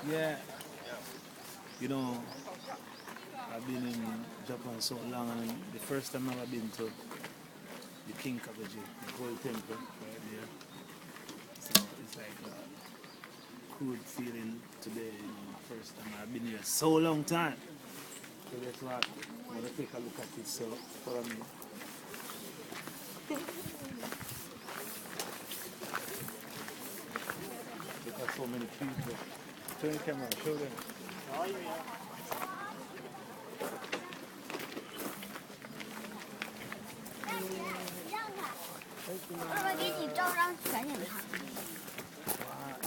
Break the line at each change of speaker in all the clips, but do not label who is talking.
Yeah, you know, I've been in Japan so long, and the first time I've been to the King Kakuji, the Gold Temple, right there. So it's like a good feeling today, you know, first time I've been here so long time. So that's what I want to take a look at it. So follow me. Look at so many people. Turn the camera, show them. Wow,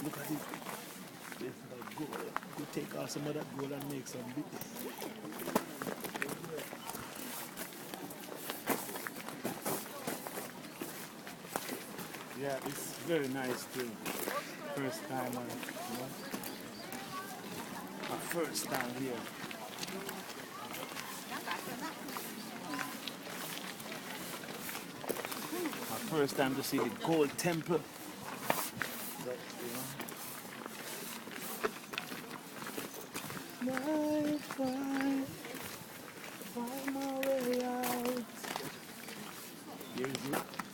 look at it. It's like gold. You take out some of that gold and make some big. Yeah, it's very nice too. First time, you know, my first time here. My first time to see the gold temple. But, you know, find my way out. Here's it.